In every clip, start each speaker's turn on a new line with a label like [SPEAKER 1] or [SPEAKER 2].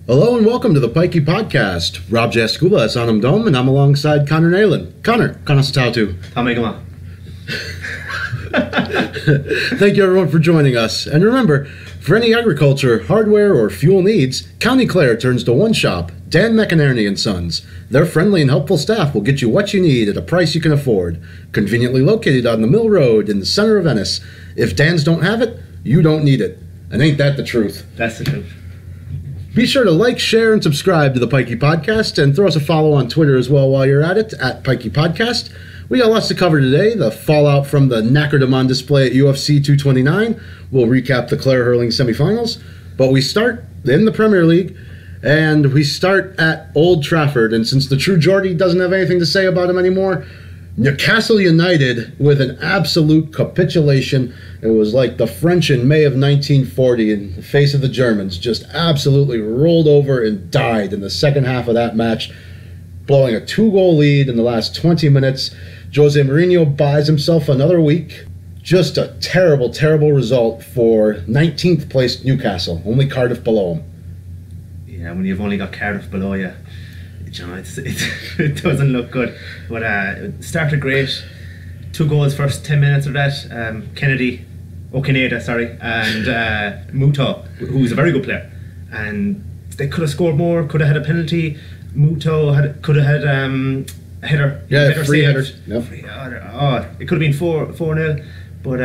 [SPEAKER 1] Hello and welcome to the Pikey Podcast. Rob Jaskula is on Dome, and I'm alongside Connor Nayland. Connor, kanasatautu.
[SPEAKER 2] Tamegama.
[SPEAKER 1] Thank you everyone for joining us. And remember, for any agriculture, hardware, or fuel needs, County Clare turns to one shop, Dan McInerney & Sons. Their friendly and helpful staff will get you what you need at a price you can afford. Conveniently located on the Mill Road in the center of Ennis. If Dan's don't have it, you don't need it. And ain't that the truth?
[SPEAKER 2] That's the truth.
[SPEAKER 1] Be sure to like, share, and subscribe to the Pikey Podcast, and throw us a follow on Twitter as well while you're at it, at Pikey Podcast. We got lots to cover today. The fallout from the Knackered on display at UFC 229. We'll recap the Clare hurling semifinals. But we start in the Premier League, and we start at Old Trafford. And since the true Geordie doesn't have anything to say about him anymore, Newcastle United with an absolute capitulation. It was like the French in May of 1940 in the face of the Germans, just absolutely rolled over and died in the second half of that match, blowing a 2-goal lead in the last 20 minutes. Jose Mourinho buys himself another week. Just a terrible, terrible result for 19th placed Newcastle, only Cardiff below him.
[SPEAKER 2] Yeah, when you've only got Cardiff below you, you know, it doesn't look good. But it started great. 2 goals first 10 minutes of that. Canada, and Muto, who's a very good player. And they could have scored more, could have had a penalty. Muto could have had a header.
[SPEAKER 1] Yeah, free headers. Yep.
[SPEAKER 2] It could have been 4-0. But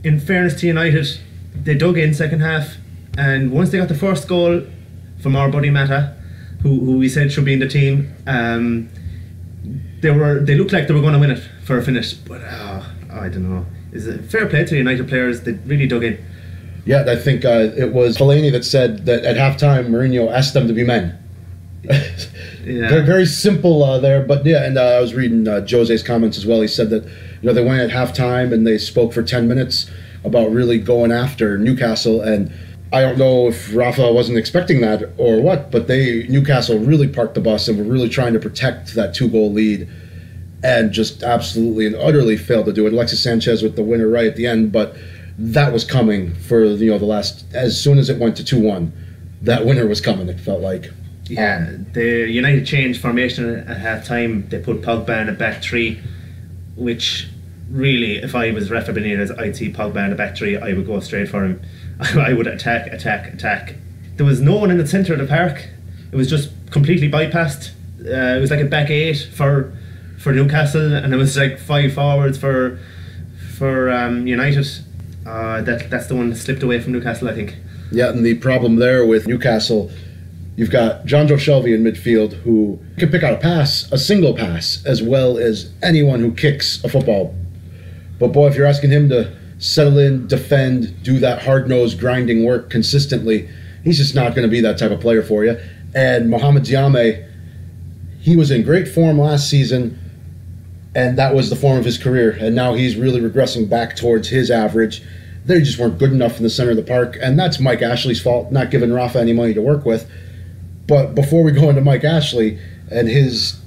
[SPEAKER 2] in fairness to United, they dug in second half. And once they got the first goal from our buddy Mata, who we said should be in the team, they looked like they were going to win it for a finish, but I don't know. Is it fair play to the United players? They really dug in.
[SPEAKER 1] Yeah, I think it was Fellaini that said that at halftime Mourinho asked them to be men.
[SPEAKER 2] Yeah.
[SPEAKER 1] Very, very simple there, but yeah. And I was reading Jose's comments as well. He said that they went at halftime and they spoke for 10 minutes about really going after Newcastle, and I don't know if Rafa wasn't expecting that or what, but Newcastle really parked the bus and were really trying to protect that 2-goal lead, and just absolutely and utterly failed to do it. Alexis Sanchez with the winner right at the end, but that was coming for the last. As soon as it went to 2-1, that winner was coming. It felt like.
[SPEAKER 2] Yeah, the United changed formation at half time. They put Pogba in a back three, which really, if I was Rafa Benitez, I'd see Pogba in a back three. I would go straight for him. I would attack. There was no one in the centre of the park. It was just completely bypassed. It was like a back 8 for Newcastle, and it was like 5 forwards for United. That's the one that slipped away from Newcastle, I think.
[SPEAKER 1] Yeah, and the problem there with Newcastle, you've got Jonjo Shelvey in midfield who can pick out a single pass, as well as anyone who kicks a football. But boy, if you're asking him to settle in, defend, do that hard-nosed grinding work consistently, he's just not going to be that type of player for you. And Mohamed Diame, he was in great form last season, and that was the form of his career, and now he's really regressing back towards his average. They just weren't good enough in the center of the park, and that's Mike Ashley's fault, not giving Rafa any money to work with. But before we go into Mike Ashley and his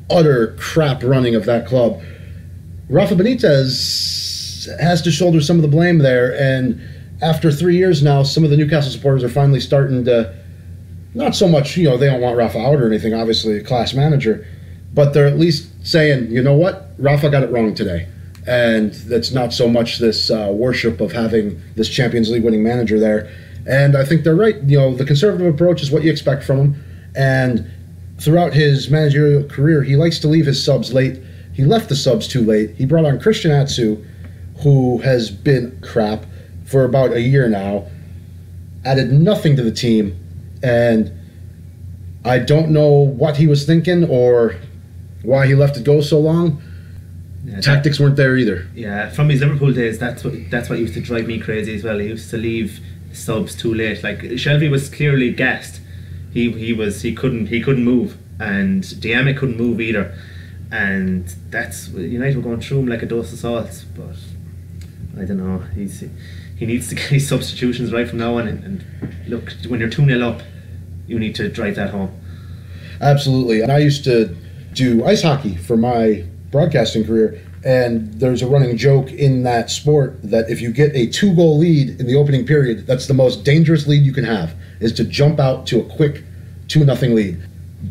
[SPEAKER 1] utter crap running of that club, Rafa Benitez has to shoulder some of the blame there, and after 3 years now, some of the Newcastle supporters are finally starting to, not so much, they don't want Rafa out or anything, obviously a class manager, but they're at least saying, you know what, Rafa got it wrong today. And it's not so much this worship of having this Champions League winning manager there. And I think they're right. The conservative approach is what you expect from him. And throughout his managerial career, he likes to leave his subs late. He left the subs too late. He brought on Christian Atsu, who has been crap for about a year now, added nothing to the team, and I don't know what he was thinking or why he left it go so long. Yeah, tactics weren't there either. Yeah,
[SPEAKER 2] from his Liverpool days, that's what used to drive me crazy as well. He used to leave subs too late. Like Shelvey was clearly gassed. He couldn't move, and Diame couldn't move either. And that's United were going through him like a dose of salt, but I don't know. He needs to get his substitutions right from now on. And look, when you're 2-0 up, you need to drive that home.
[SPEAKER 1] Absolutely. And I used to do ice hockey for my broadcasting career, and there's a running joke in that sport that if you get a 2-goal lead in the opening period, that's the most dangerous lead you can have, is to jump out to a quick 2-0 lead.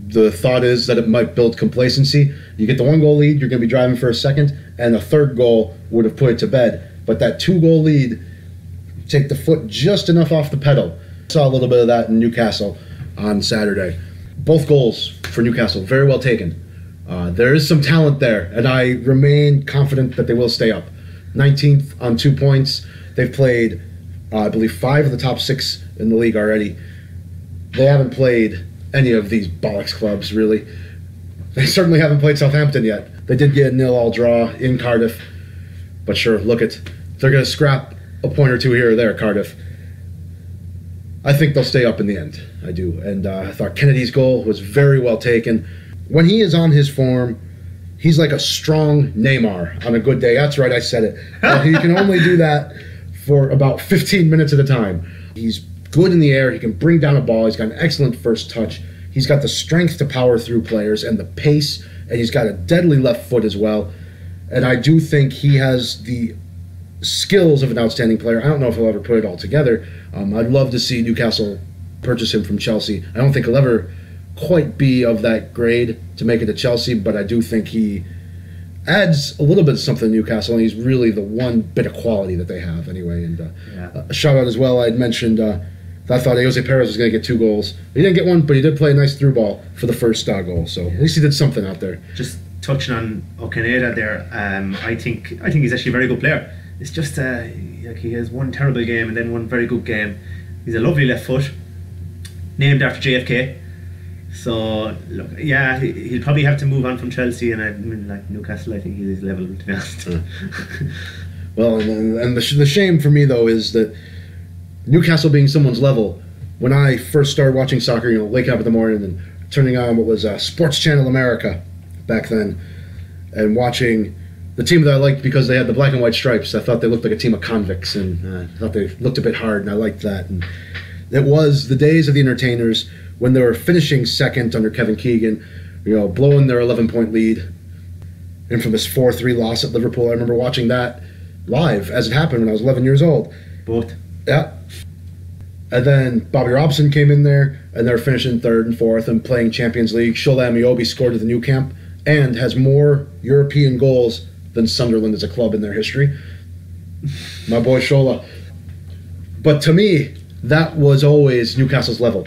[SPEAKER 1] The thought is that it might build complacency. You get the 1-goal lead, you're going to be driving for a second, and a third goal would have put it to bed. But that 2-goal lead, take the foot just enough off the pedal. Saw a little bit of that in Newcastle on Saturday. Both goals for Newcastle, very well taken. There is some talent there, and I remain confident that they will stay up. 19th on 2 points. They've played, I believe, 5 of the top 6 in the league already. They haven't played any of these bollocks clubs, really. They certainly haven't played Southampton yet. They did get a 0-0 draw in Cardiff. But sure, look at, they're going to scrap a point or two here or there, Cardiff. I think they'll stay up in the end. I do. And I thought Kennedy's goal was very well taken. When he is on his form, he's like a strong Neymar on a good day. That's right, I said it. He can only do that for about 15 minutes at a time. He's good in the air. He can bring down a ball. He's got an excellent first touch. He's got the strength to power through players and the pace, and he's got a deadly left foot as well. And I do think he has the skills of an outstanding player. I don't know if he'll ever put it all together. I'd love to see Newcastle purchase him from Chelsea. I don't think he'll ever quite be of that grade to make it to Chelsea, but I do think he adds a little bit of something to Newcastle, and he's really the one bit of quality that they have anyway. And a shout out as well, I had mentioned I thought Jose Perez was going to get 2 goals. He didn't get one, but he did play a nice through ball for the first goal, so at least he did something out there.
[SPEAKER 2] Just touching on Okaneda there, I think he's actually a very good player. It's just like he has one terrible game and then one very good game. He's a lovely left foot, named after JFK. So look, yeah, he'll probably have to move on from Chelsea, and I mean, like Newcastle, I think he's his level, to be honest.
[SPEAKER 1] Well, and the shame for me though is that Newcastle being someone's level. When I first started watching soccer, waking up in the morning and turning on what was Sports Channel America back then, and watching the team that I liked because they had the black and white stripes. I thought they looked like a team of convicts, and I thought they looked a bit hard, and I liked that. And it was the days of the entertainers when they were finishing second under Kevin Keegan, blowing their 11-point lead. Infamous 4-3 loss at Liverpool. I remember watching that live as it happened when I was 11 years old.
[SPEAKER 2] Both.
[SPEAKER 1] Yeah. And then Bobby Robson came in there, and they were finishing 3rd and 4th and playing Champions League. Shola Ameobi scored at the Nou Camp and has more European goals than Sunderland as a club in their history. My boy Shola. But to me, that was always Newcastle's level.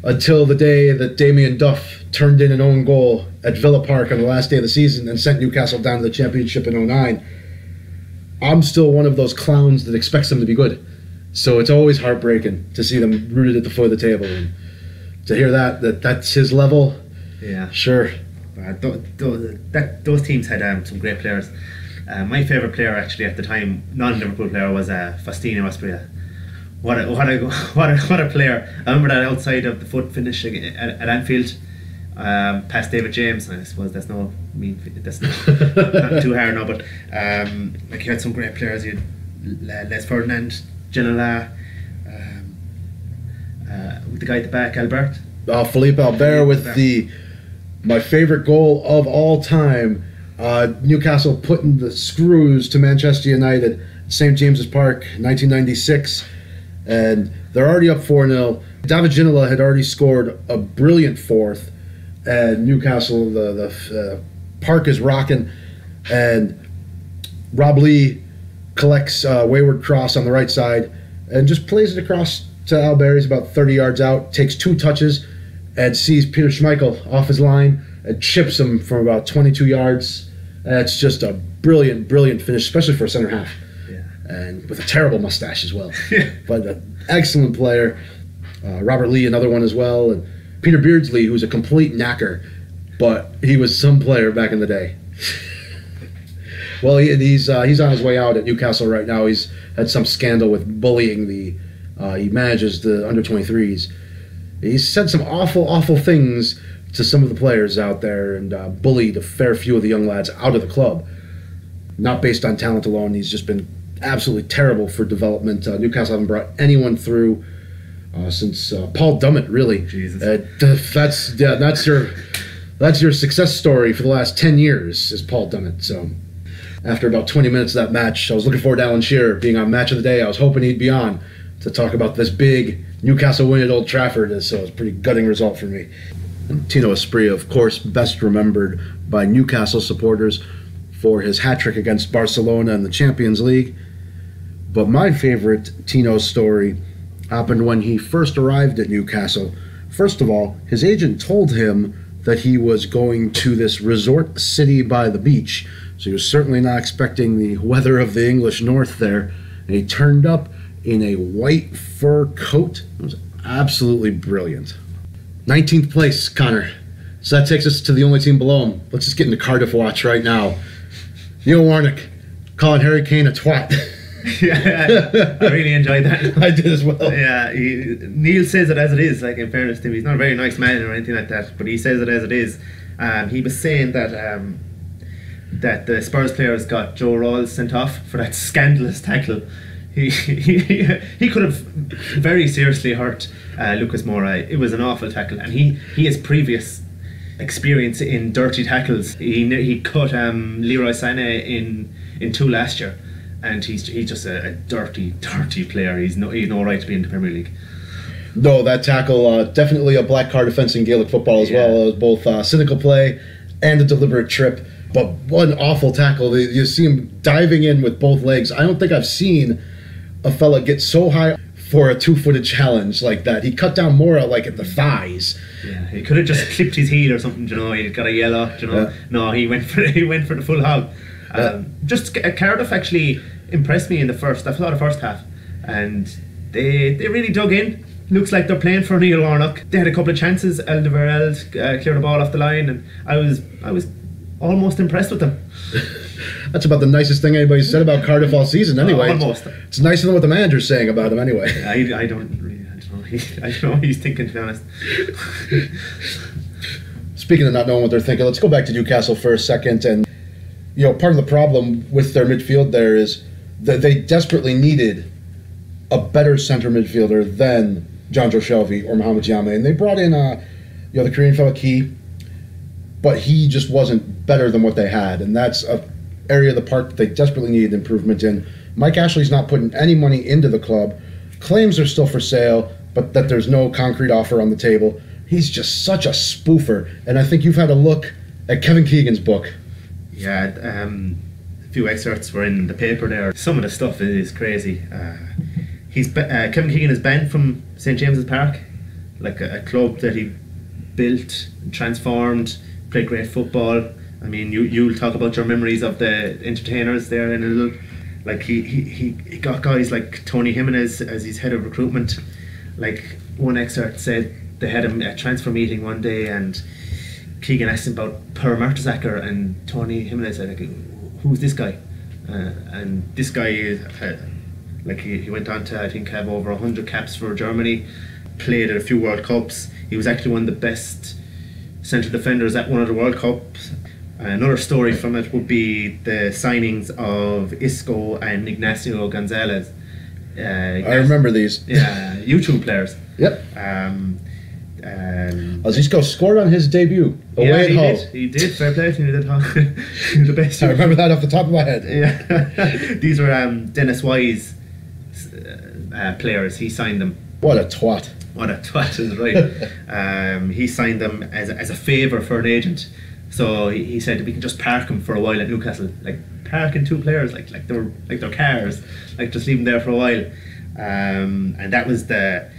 [SPEAKER 1] Until the day that Damien Duff turned in an own goal at Villa Park on the last day of the season and sent Newcastle down to the championship in 2009. I'm still one of those clowns that expects them to be good. So it's always heartbreaking to see them rooted at the foot of the table. And to hear that's his level,
[SPEAKER 2] yeah,
[SPEAKER 1] sure.
[SPEAKER 2] Those teams had some great players. My favourite player actually at the time, non-Liverpool player, was Faustino Asprilla. What a player! I remember that outside of the foot finish at Anfield, past David James. I suppose that's not too hard now, but like you had some great players. You had Les Ferdinand, Ginola, the guy at the back, Albert.
[SPEAKER 1] Philippe Albert with my favorite goal of all time. Newcastle putting the screws to Manchester United, St. James's Park, 1996. And they're already up 4-0. David Ginola had already scored a brilliant 4th, and Newcastle, the park is rocking, and Rob Lee collects a wayward cross on the right side and just plays it across to Albert. He's about 30 yards out, takes 2 touches, and sees Peter Schmeichel off his line and chips him from about 22 yards. And it's just a brilliant, brilliant finish, especially for a center half. And with a terrible mustache as well. But an excellent player. Robert Lee, another one as well. And Peter Beardsley, who's a complete knacker, but he was some player back in the day. Well, he's on his way out at Newcastle right now. He's had some scandal with bullying he manages the under-23s. He's said some awful, awful things to some of the players out there and bullied a fair few of the young lads out of the club. Not based on talent alone. He's just been absolutely terrible for development. Newcastle haven't brought anyone through since Paul Dummett, really.
[SPEAKER 2] Jesus.
[SPEAKER 1] That's That's your success story for the last 10 years, is Paul Dummett. So after about 20 minutes of that match, I was looking forward to Alan Shearer being on Match of the Day. I was hoping he'd be on to talk about this big Newcastle win at Old Trafford, so it was a pretty gutting result for me. And Tino Asprilla, of course, best remembered by Newcastle supporters for his hat-trick against Barcelona in the Champions League. But my favorite Tino story happened when he first arrived at Newcastle. First of all, his agent told him that he was going to this resort city by the beach, so he was certainly not expecting the weather of the English north there. And he turned up in a white fur coat. It was absolutely brilliant. 19th place, Connor. So that takes us to the only team below him. Let's just get into Cardiff Watch right now. Neil Warnock calling Harry Kane a twat.
[SPEAKER 2] Yeah, I really enjoyed that.
[SPEAKER 1] I did as well.
[SPEAKER 2] Yeah, Neil says it as it is. Like, in fairness to him, he's not a very nice man or anything like that, but he says it as it is. He was saying that that the Spurs players got Joe Rawls sent off for that scandalous tackle. He could have very seriously hurt Lucas Moura. It was an awful tackle, and he has previous experience in dirty tackles. He cut Leroy Sané in 2 last year. And he's just a dirty player. He's no right to be in the Premier League.
[SPEAKER 1] No, that tackle, definitely a black card offence in Gaelic football as well. It was both cynical play and a deliberate trip. But one awful tackle. You see him diving in with both legs. I don't think I've seen a fella get so high for a 2-footed challenge like that. He cut down Moura like at the thighs.
[SPEAKER 2] Yeah, he could have just clipped his heel or something. You know, he got a yellow. You know, yeah. No, he went for the full hog. Just Cardiff actually impressed me in the first half, and they really dug in. Looks like they're playing for Neil Warnock. They had a couple of chances. Alderweireld cleared the ball off the line, and I was almost impressed with them.
[SPEAKER 1] That's about the nicest thing anybody's said about Cardiff all season. Anyway,
[SPEAKER 2] almost.
[SPEAKER 1] It's nicer than what the manager's saying about him. Anyway,
[SPEAKER 2] I don't know. I don't know what he's thinking, to be honest.
[SPEAKER 1] Speaking of not knowing what they're thinking, let's go back to Newcastle for a second. And part of the problem with their midfield there is that they desperately needed a better centre midfielder than Jonjo Shelvey or Mohamed Yame, and they brought in the Korean fella Key, but he just wasn't better than what they had, and that's an area of the park that they desperately needed improvement in. Mike Ashley's not putting any money into the club. Claims are still for sale, but that there's no concrete offer on the table. He's just such a spoofer, and I think you've had a look at Kevin Keegan's book.
[SPEAKER 2] Yeah, a few excerpts were in the paper there. Some of the stuff is crazy. Kevin Keegan is banned from St James's Park, like a club that he built, transformed, played great football. I mean, you'll talk about your memories of the entertainers there in a little. Like he got guys like Tony Jimenez as his head of recruitment. Like, one excerpt said they had a transfer meeting one day, and Keegan asked him about Per Mertesacker, and Tony Jimenez said, like, who's this guy? And this guy he went on to, I think, have over 100 caps for Germany, played at a few World Cups. He was actually one of the best centre defenders at one of the World Cups. Another story from it would be the signings of Isco and Ignacio Gonzalez.
[SPEAKER 1] I remember these.
[SPEAKER 2] Yeah, YouTube players.
[SPEAKER 1] Yep. Isco scored on his debut away at Hull.
[SPEAKER 2] He did. Fair play to him. He did. He was the best.
[SPEAKER 1] I remember that off the top of my head.
[SPEAKER 2] Yeah. These were Dennis Wise players. He signed them.
[SPEAKER 1] What a twat.
[SPEAKER 2] What a twat is right. He signed them as a favour for an agent. So he said we can just park them for a while at Newcastle, like parking 2 players like they're cars, like just leave them there for a while, and that was the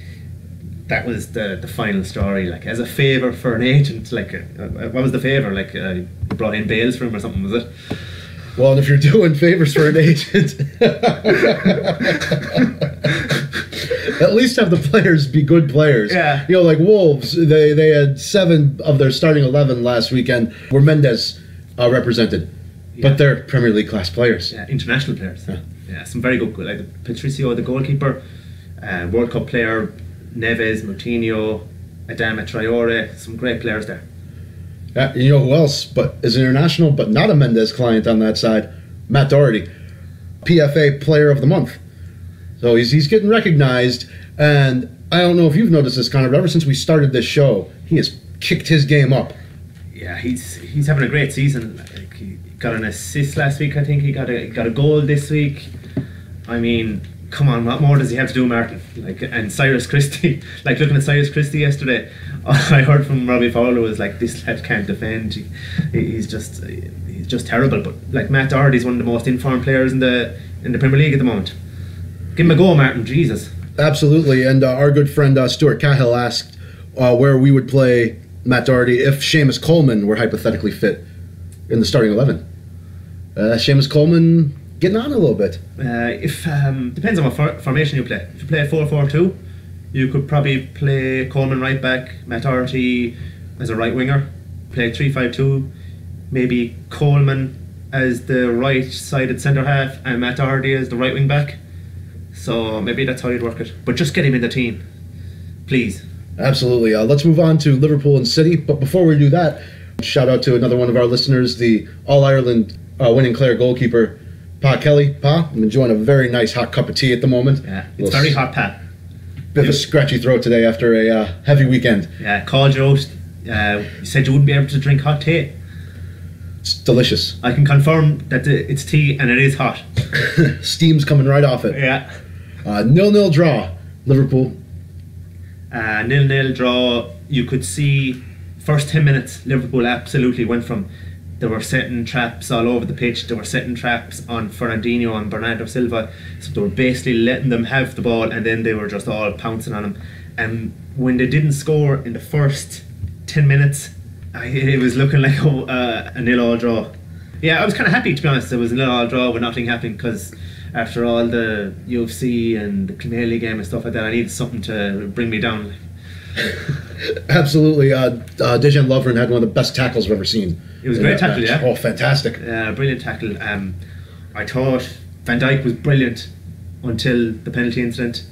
[SPEAKER 2] final story. Like, as a favour for an agent, like what was the favour? Like you brought in bails for him or something, was it?
[SPEAKER 1] Well, and if you're doing favours for an agent, at least have the players be good players.
[SPEAKER 2] Yeah.
[SPEAKER 1] Like Wolves, they had 7 of their starting 11 last weekend were Mendes represented. Yeah. But they're Premier League class players.
[SPEAKER 2] Yeah, international players. Yeah, some very good, like Patricio, the goalkeeper, World Cup player, Neves, Moutinho, Adama Traore, some great players there.
[SPEAKER 1] Yeah, you know who else but is international but not a Mendes client on that side? Matt Doherty, PFA Player of the Month. So he's getting recognized, and I don't know if you've noticed this, Connor, but ever since we started this show, he has kicked his game up.
[SPEAKER 2] Yeah, he's having a great season. Like, he got an assist last week, I think. He got a goal this week. I mean, come on, what more does he have to do, Martin? Like, and Cyrus Christie, like looking at Cyrus Christie yesterday, I heard from Robbie Fowler was like, this lad can't defend. He's just terrible. But like Matt Doherty's one of the most informed players in the Premier League at the moment. Give him a go, Martin. Jesus.
[SPEAKER 1] Absolutely. And our good friend Stuart Cahill asked where we would play Matt Doherty if Seamus Coleman were hypothetically fit in the starting 11. Seamus Coleman getting on a little bit.
[SPEAKER 2] If depends on what formation you play. If you play a 4-4-2, you could probably play Coleman right back, Matt Doherty as a right winger. Play 3-5-2, maybe Coleman as the right-sided centre half and Matt Doherty as the right wing back. So maybe that's how you'd work it. But just get him in the team, please.
[SPEAKER 1] Absolutely. Let's move on to Liverpool and City. But before we do that, shout out to another one of our listeners, the All-Ireland winning Clare goalkeeper, Pa Kelly. Pa, I'm enjoying a very nice hot cup of tea at the moment.
[SPEAKER 2] Yeah, it's very hot, Pa.
[SPEAKER 1] Bit of a scratchy throat today after a heavy weekend.
[SPEAKER 2] Yeah, called you out. You said you wouldn't be able to drink hot tea.
[SPEAKER 1] It's delicious.
[SPEAKER 2] I can confirm that it's tea and it is hot.
[SPEAKER 1] Steam's coming right off it.
[SPEAKER 2] Yeah.
[SPEAKER 1] 0-0 draw, Liverpool.
[SPEAKER 2] 0-0 draw. You could see first 10 minutes Liverpool absolutely went from, they were setting traps all over the pitch, they were setting traps on Fernandinho and Bernardo Silva, so they were basically letting them have the ball and then they were just all pouncing on them. And when they didn't score in the first 10 minutes, it was looking like a 0-0 draw. Yeah, I was kind of happy, to be honest. It was a 0-0 draw with nothing happening, because after all the UFC and the Premier League game and stuff like that, I needed something to bring me down.
[SPEAKER 1] Absolutely. Dejan Lovren had one of the best tackles I've ever seen.
[SPEAKER 2] It was a great tackle, yeah.
[SPEAKER 1] Oh, fantastic.
[SPEAKER 2] Brilliant tackle. I thought Van Dijk was brilliant until the penalty incident,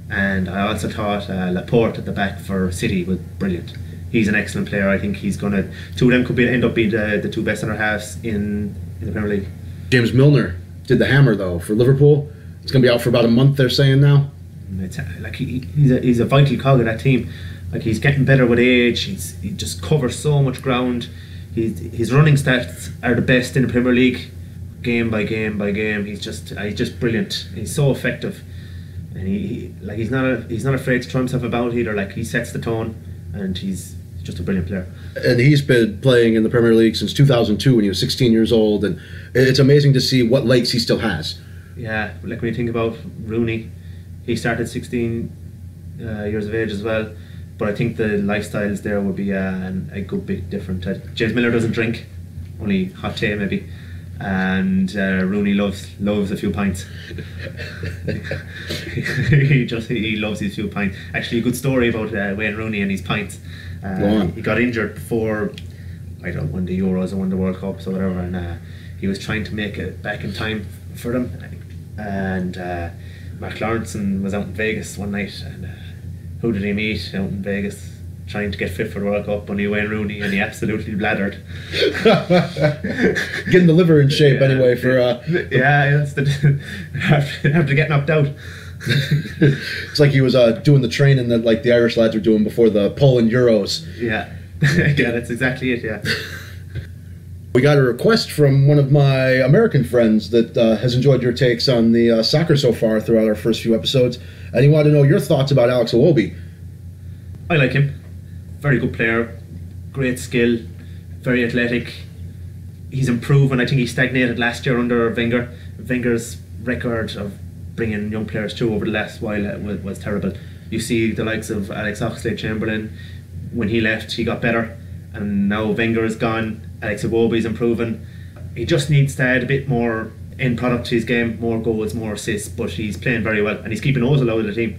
[SPEAKER 2] and I also thought Laporte at the back for City was brilliant. He's an excellent player. I think he's going to... Two of them could end up being the two best centre halves in the Premier League.
[SPEAKER 1] James Milner did the hammer, though, for Liverpool. He's going to be out for about a month, they're saying now.
[SPEAKER 2] It's, like he's a vital cog of that team. Like, he's getting better with age. He just covers so much ground. His running stats are the best in the Premier League, game by game by game. He's just brilliant. He's so effective, and he's not afraid to throw himself about either. Like, he sets the tone, and he's just a brilliant player.
[SPEAKER 1] And he's been playing in the Premier League since 2002 when he was 16 years old, and it's amazing to see what legs he still has.
[SPEAKER 2] Yeah, like when you think about Rooney, he started 16 years of age as well, but I think the lifestyles there would be a good bit different. James Milner doesn't drink, only hot tea maybe, and Rooney loves a few pints. he loves his few pints. Actually, a good story about Wayne Rooney and his pints. He got injured before, I don't know, won the Euros or won the World Cups or whatever, and he was trying to make it back in time for them, and Mark Lawrence was out in Vegas one night, and who did he meet out in Vegas trying to get fit for the World Cup? Only Wayne Rooney, and he absolutely bladdered.
[SPEAKER 1] Getting the liver in shape anyway for
[SPEAKER 2] that's after getting knocked out.
[SPEAKER 1] It's like he was doing the training that like the Irish lads were doing before the Poland Euros.
[SPEAKER 2] Yeah. Yeah, that's exactly it. Yeah.
[SPEAKER 1] We got a request from one of my American friends that has enjoyed your takes on the soccer so far throughout our first few episodes, and he wanted to know your thoughts about Alex Iwobi.
[SPEAKER 2] I like him. Very good player, great skill, very athletic. He's improved, and I think he stagnated last year under Wenger. Wenger's record of bringing young players through over the last while was terrible. You see the likes of Alex Oxlade-Chamberlain, when he left he got better, and now Wenger is gone, Alex Iwobi's improving. He just needs to add a bit more end product to his game, more goals, more assists, but he's playing very well and he's keeping Ozil out of the team.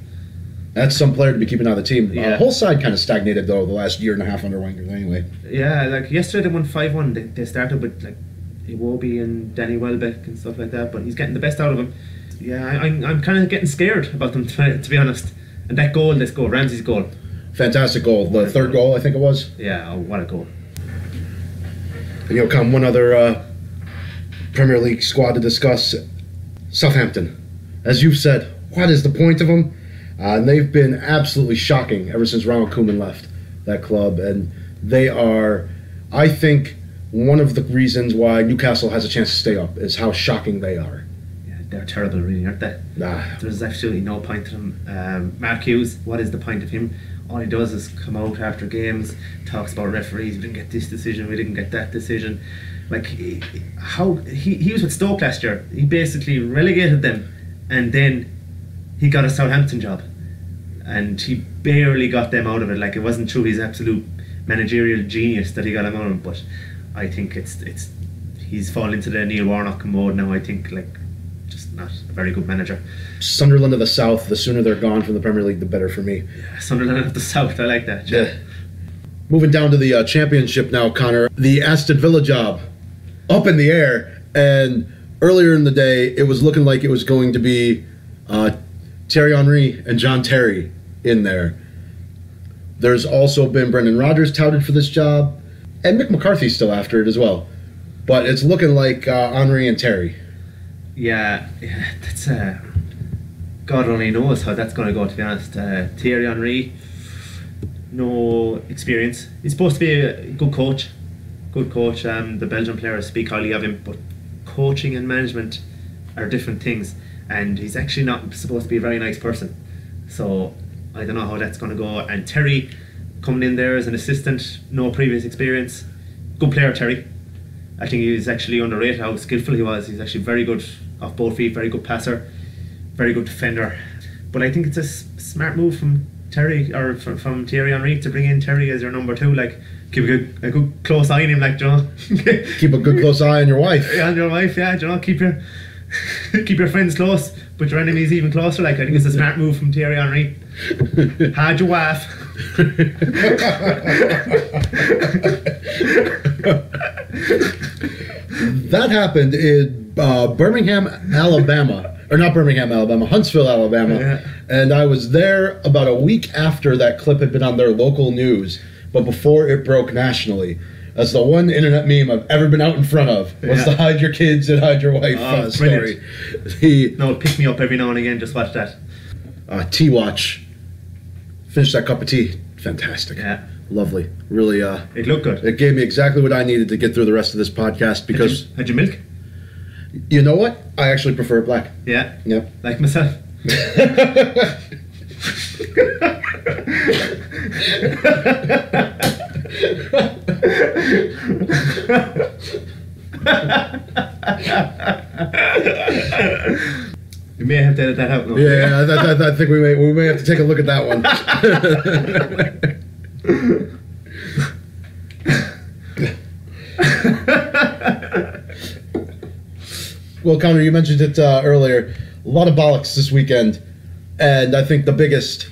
[SPEAKER 1] That's some player to be keeping out of the team.
[SPEAKER 2] Yeah.
[SPEAKER 1] Whole side kind of stagnated though the last year and a half under Wenger anyway.
[SPEAKER 2] Yeah, like yesterday they won 5-1. They started with like Iwobi and Danny Welbeck and stuff like that, but he's getting the best out of him. Yeah, I'm kind of getting scared about them, to be honest. And that goal, Ramsey's goal.
[SPEAKER 1] Fantastic goal. The third goal, I think it was.
[SPEAKER 2] Yeah, oh, what a goal.
[SPEAKER 1] And come one other Premier League squad to discuss, Southampton. As you've said, what is the point of them? And they've been absolutely shocking ever since Ronald Koeman left that club, and they are I think one of the reasons why Newcastle has a chance to stay up is how shocking they are.
[SPEAKER 2] Yeah, they're terrible, really, aren't they? There's absolutely no point to them. Mark Hughes, what is the point of him? All he does is come out after games, talks about referees. We didn't get this decision, we didn't get that decision. Like, he was with Stoke last year. He basically relegated them, and then he got a Southampton job, and he barely got them out of it. Like, it wasn't through his absolute managerial genius that he got him out of it, but I think he's fallen into the Neil Warnock mode now. I think, like, just not a very good manager.
[SPEAKER 1] Sunderland of the South, the sooner they're gone from the Premier League, the better for me.
[SPEAKER 2] Yeah, Sunderland of the South, I like that. Yeah.
[SPEAKER 1] Moving down to the Championship now, Connor. The Aston Villa job, up in the air, and earlier in the day, it was looking like it was going to be Thierry Henry and John Terry in there. There's also been Brendan Rodgers touted for this job, and Mick McCarthy's still after it as well. But it's looking like Henry and Terry.
[SPEAKER 2] Yeah, that's God only knows how that's going to go, to be honest. Thierry Henry, no experience. He's supposed to be a good coach. The Belgian players speak highly of him, but coaching and management are different things, and he's actually not supposed to be a very nice person. So I don't know how that's going to go. And Terry coming in there as an assistant, no previous experience. Good player, Terry. I think he was actually underrated how skillful he was. He's actually very good off both feet, very good passer, very good defender. But I think it's a smart move from Terry, or from Thierry Henry, to bring in Terry as your number 2. Like, keep a good close eye on him, like, you know.
[SPEAKER 1] Keep a good close eye on your wife.
[SPEAKER 2] Yeah, on your wife, yeah, you know, keep your friends close, but your enemies even closer. Like, I think it's a smart move from Thierry Henry. Had your wife.
[SPEAKER 1] That happened in Birmingham, Alabama. Or not Birmingham, Alabama, Huntsville, Alabama.
[SPEAKER 2] Yeah.
[SPEAKER 1] And I was there about a week after that clip had been on their local news, but before it broke nationally. That's the one internet meme I've ever been out in front of. Was the hide your kids and hide your wife story.
[SPEAKER 2] No, pick me up every now and again, just watch that.
[SPEAKER 1] T-Watch. Finish that cup of tea. Fantastic.
[SPEAKER 2] Yeah.
[SPEAKER 1] Lovely. Really,
[SPEAKER 2] it looked good.
[SPEAKER 1] It gave me exactly what I needed to get through the rest of this podcast because...
[SPEAKER 2] Had you milk?
[SPEAKER 1] You know what? I actually prefer it black.
[SPEAKER 2] Yeah?
[SPEAKER 1] Yep.
[SPEAKER 2] Like myself. We may have to edit that out now.
[SPEAKER 1] Yeah, I think we may have to take a look at that one. Well, Connor, you mentioned it earlier. A lot of bollocks this weekend, and I think the biggest,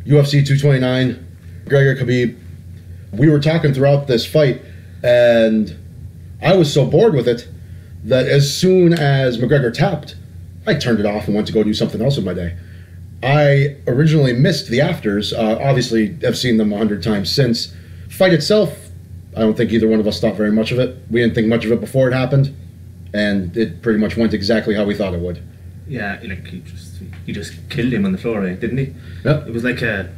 [SPEAKER 1] UFC 229, McGregor Khabib. We were talking throughout this fight, and I was so bored with it that as soon as McGregor tapped, I turned it off and went to go do something else with my day. I originally missed the afters. Obviously, I've seen them 100 times since. Fight itself, I don't think either one of us thought very much of it. We didn't think much of it before it happened, and it pretty much went exactly how we thought it would.
[SPEAKER 2] Yeah, like he just killed him on the floor, right? Didn't he?
[SPEAKER 1] Yep.
[SPEAKER 2] It was like a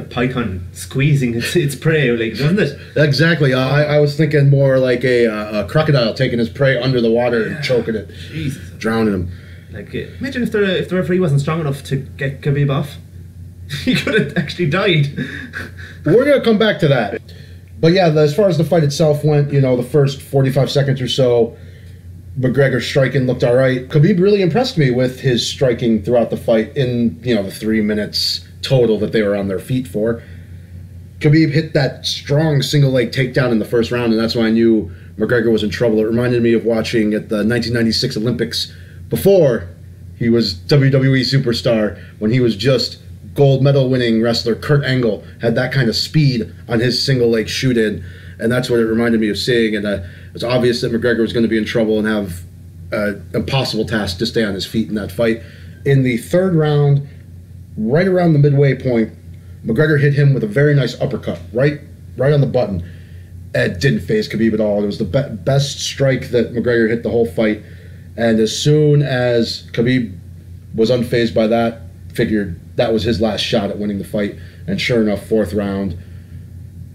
[SPEAKER 2] python squeezing its prey, like, doesn't it?
[SPEAKER 1] Exactly. I was thinking more like a crocodile taking his prey under the water and choking it,
[SPEAKER 2] Jesus,
[SPEAKER 1] drowning him.
[SPEAKER 2] Like, imagine if the referee wasn't strong enough to get Khabib off. He could have actually died.
[SPEAKER 1] We're going to come back to that. But yeah, as far as the fight itself went, the first 45 seconds or so, McGregor's striking looked all right. Khabib really impressed me with his striking throughout the fight in, the 3 minutes total that they were on their feet for. Khabib hit that strong single leg takedown in the first round, and that's why I knew McGregor was in trouble. It reminded me of watching at the 1996 Olympics before he was WWE superstar, when he was just gold medal winning wrestler Kurt Angle, had that kind of speed on his single leg shoot in, and that's what it reminded me of seeing. And it's obvious that McGregor was going to be in trouble and have an impossible task to stay on his feet in that fight. In the third round, right around the midway point, McGregor hit him with a very nice uppercut, right on the button. It didn't faze Khabib at all. It was the best strike that McGregor hit the whole fight. And as soon as Khabib was unfazed by that, figured that was his last shot at winning the fight. And sure enough, fourth round,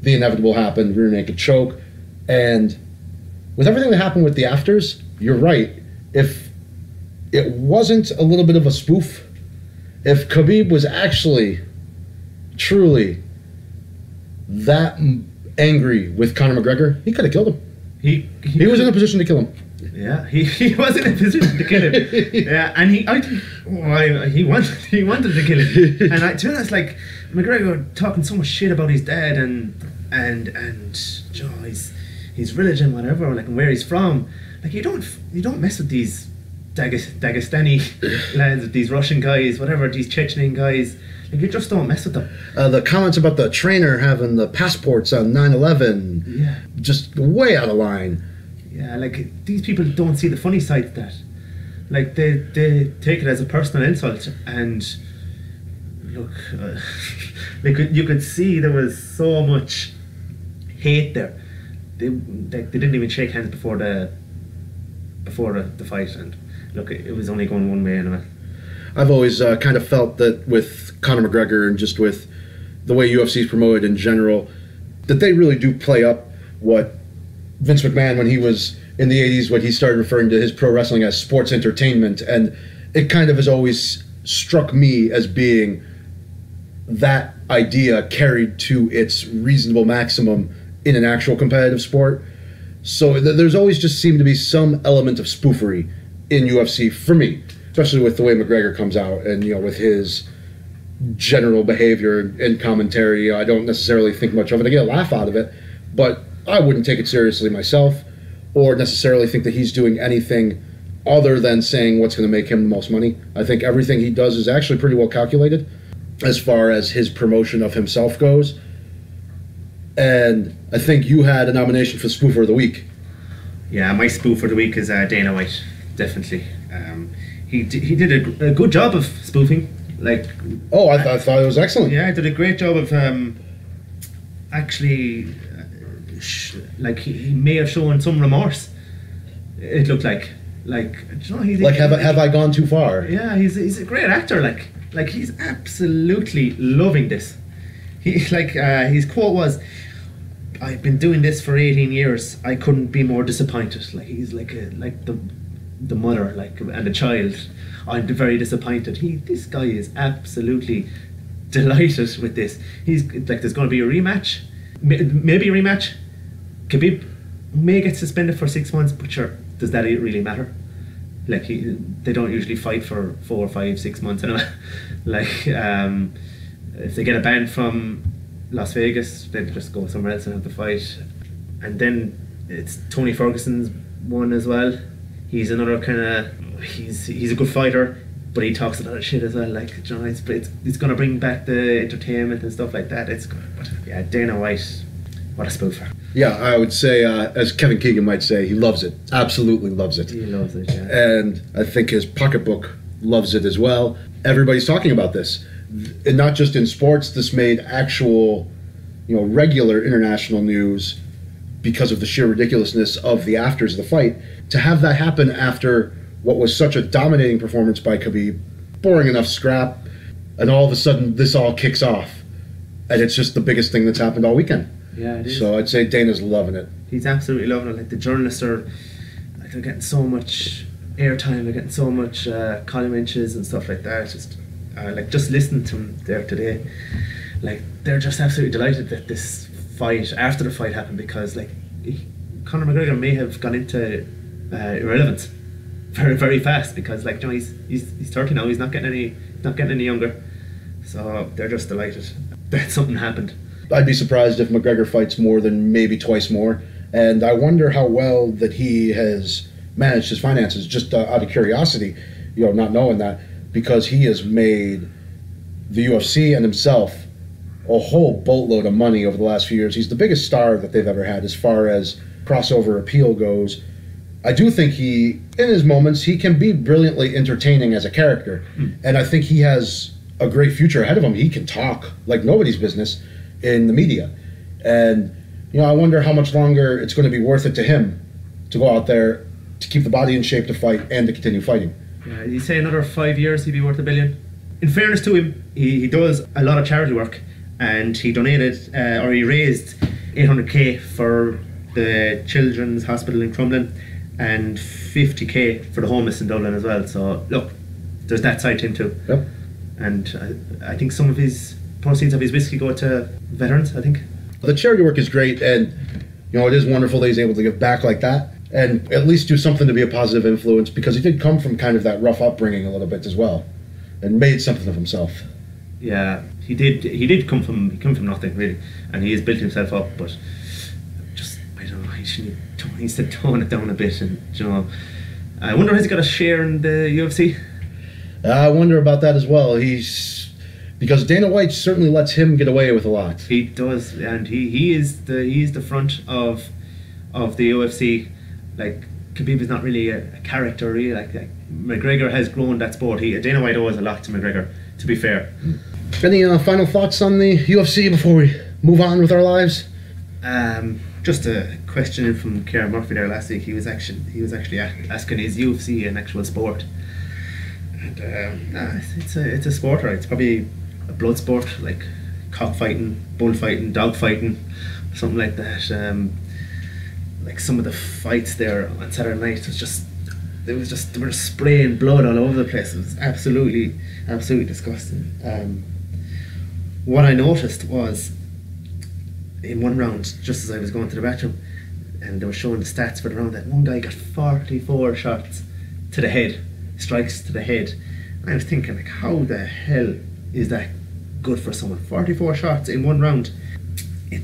[SPEAKER 1] the inevitable happened, rear naked choke. And with everything that happened with the afters, you're right. If it wasn't a little bit of a spoof, if Khabib was actually, truly that angry with Conor McGregor, he could have killed him. He was in a position to kill him.
[SPEAKER 2] Yeah, he was in a position to kill him. Yeah, and he wanted to kill him. And to be honest, like McGregor talking so much shit about his dad and you know, his religion, whatever, like and where he's from. Like you don't mess with these Dagestani lads, these Russian guys, whatever, these Chechenian guys. Like you just don't mess with them.
[SPEAKER 1] The comments about the trainer having the passports on 9/11,
[SPEAKER 2] yeah,
[SPEAKER 1] just way out of line.
[SPEAKER 2] Yeah, like these people don't see the funny side of that. Like they take it as a personal insult, and look, you could see there was so much hate there. They didn't even shake hands before the fight, and look, it was only going one way anyway.
[SPEAKER 1] I've always kind of felt that with Conor McGregor and just with the way UFC is promoted in general, that they really do play up what Vince McMahon, when he was in the 80s, when he started referring to his pro wrestling as sports entertainment. And it kind of has always struck me as being that idea carried to its reasonable maximum in an actual competitive sport. So there's always just seemed to be some element of spoofery in UFC for me, especially with the way McGregor comes out and, you know, with his general behavior and commentary. You know, I don't necessarily think much of it. I get a laugh out of it, but I wouldn't take it seriously myself or necessarily think that he's doing anything other than saying what's going to make him the most money. I think everything he does is actually pretty well calculated as far as his promotion of himself goes. And I think you had a nomination for Spoofer of the Week.
[SPEAKER 2] Yeah, my spoof of the week is Dana White, definitely. He did a good job of spoofing. Like,
[SPEAKER 1] oh, I thought it was excellent.
[SPEAKER 2] Yeah, he did a great job of actually, like he may have shown some remorse. It looked like you know,
[SPEAKER 1] have I gone too far?
[SPEAKER 2] Yeah, he's a great actor. Like he's absolutely loving this. His quote was, "I've been doing this for 18 years. I couldn't be more disappointed." Like he's like the mother, and the child. I'm very disappointed. This guy is absolutely delighted with this. He's like, there's going to be a rematch, maybe a rematch. Khabib may get suspended for 6 months, but sure, does that really matter? Like they don't usually fight for 4, 5, 6 months anyway. Like if they get a ban from Las Vegas, they just go somewhere else and have the fight. And then it's Tony Ferguson's one as well. He's another kind of, he's a good fighter, but he talks a lot of shit as well. Like, you know, it's going to bring back the entertainment and stuff like that. It's good, but yeah, Dana White, what a spoofer.
[SPEAKER 1] Yeah, I would say, as Kevin Keegan might say, he loves it. Absolutely loves it.
[SPEAKER 2] He loves it, yeah.
[SPEAKER 1] And I think his pocketbook loves it as well. Everybody's talking about this, and not just in sports. This made actual, regular international news because of the sheer ridiculousness of the afters of the fight. To have that happen after what was such a dominating performance by Khabib, boring enough scrap, and all of a sudden this all kicks off, and it's just the biggest thing that's happened all weekend.
[SPEAKER 2] Yeah, it is.
[SPEAKER 1] So I'd say Dana's loving it.
[SPEAKER 2] He's absolutely loving it. Like, the journalists they're getting so much airtime, they're getting so much column inches and stuff like that. Just listening to him there today, like, they're just absolutely delighted that this fight, after the fight happened, because Conor McGregor may have gone into irrelevance very, very fast, because he's 30 now. He's not getting any younger. So they're just delighted that something happened.
[SPEAKER 1] I'd be surprised if McGregor fights more than maybe twice more, and I wonder how well that he has managed his finances, just out of curiosity, not knowing that, because he has made the UFC and himself a whole boatload of money over the last few years. He's the biggest star that they've ever had as far as crossover appeal goes. I do think in his moments, he can be brilliantly entertaining as a character, and I think he has a great future ahead of him. He can talk like nobody's business in the media, and I wonder how much longer it's going to be worth it to him to go out there to keep the body in shape to fight and to continue fighting.
[SPEAKER 2] Yeah, you say another 5 years he'd be worth $1 billion. In fairness to him, he does a lot of charity work, and he donated or he raised 800k for the Children's Hospital in Crumlin, and 50k for the homeless in Dublin as well. So look, there's that side to him too.
[SPEAKER 1] Yep.
[SPEAKER 2] And I think some of his proceeds of his whiskey go to veterans, I think.
[SPEAKER 1] The charity work is great, and it is wonderful that he's able to give back like that and at least do something to be a positive influence, because he did come from kind of that rough upbringing a little bit as well and made something of himself.
[SPEAKER 2] Yeah, he did come from nothing really, and he has built himself up, but just, I don't know, he needs to tone it down a bit. And I wonder, has he got a share in the UFC?
[SPEAKER 1] I wonder about that as well. Because Dana White certainly lets him get away with a lot.
[SPEAKER 2] He does, and he is the front of the UFC. Like, Khabib is not really a character, really. Like McGregor has grown that sport. Dana White owes a lot to McGregor, to be fair.
[SPEAKER 1] Any final thoughts on the UFC before we move on with our lives?
[SPEAKER 2] Just a question from Clare Murphy there last week. He was actually asking, is UFC an actual sport? And it's a sport, right? It's probably a blood sport, like cockfighting, bullfighting, dogfighting, something like that. Like some of the fights there on Saturday night they were spraying blood all over the place. It was absolutely disgusting. What I noticed was, in one round, just as I was going to the bathroom, and they were showing the stats for the round, that one guy got 44 shots to the head, strikes to the head. And I was thinking, like, how the hell is that good for someone? 44 shots in one round. It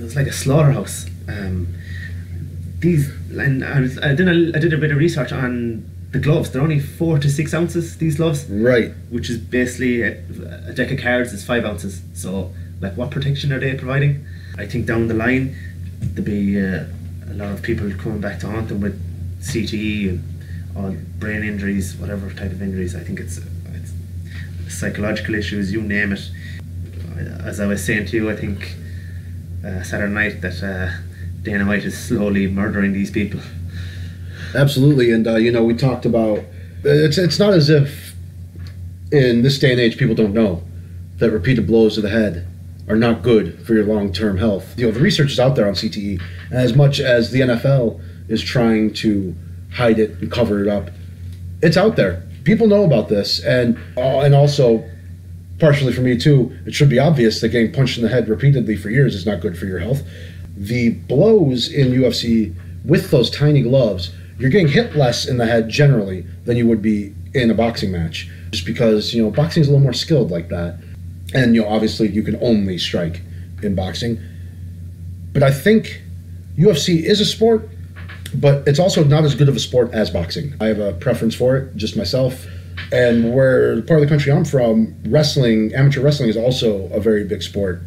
[SPEAKER 2] was like a slaughterhouse. I did a bit of research on the gloves. They're only 4 to 6 ounces, these gloves. Right. Which is basically a deck of cards is 5 ounces. So, like, what protection are they providing? I think down the line there'll be a lot of people coming back to haunt them with CTE and all brain injuries, whatever type of injuries. I think it's psychological issues, you name it. As I was saying to you, I think Saturday night that Dana White is slowly murdering these people.
[SPEAKER 1] Absolutely, and we talked about it's not as if in this day and age people don't know that repeated blows to the head are not good for your long-term health. The research is out there on CTE, and as much as the NFL is trying to hide it and cover it up, it's out there. People know about this, and also, partially for me too, it should be obvious that getting punched in the head repeatedly for years is not good for your health. The blows in UFC with those tiny gloves, you're getting hit less in the head generally than you would be in a boxing match, just because boxing is a little more skilled like that, and obviously you can only strike in boxing. But I think UFC is a sport, but it's also not as good of a sport as boxing. I have a preference for it, just myself. And where the part of the country I'm from, wrestling, amateur wrestling, is also a very big sport.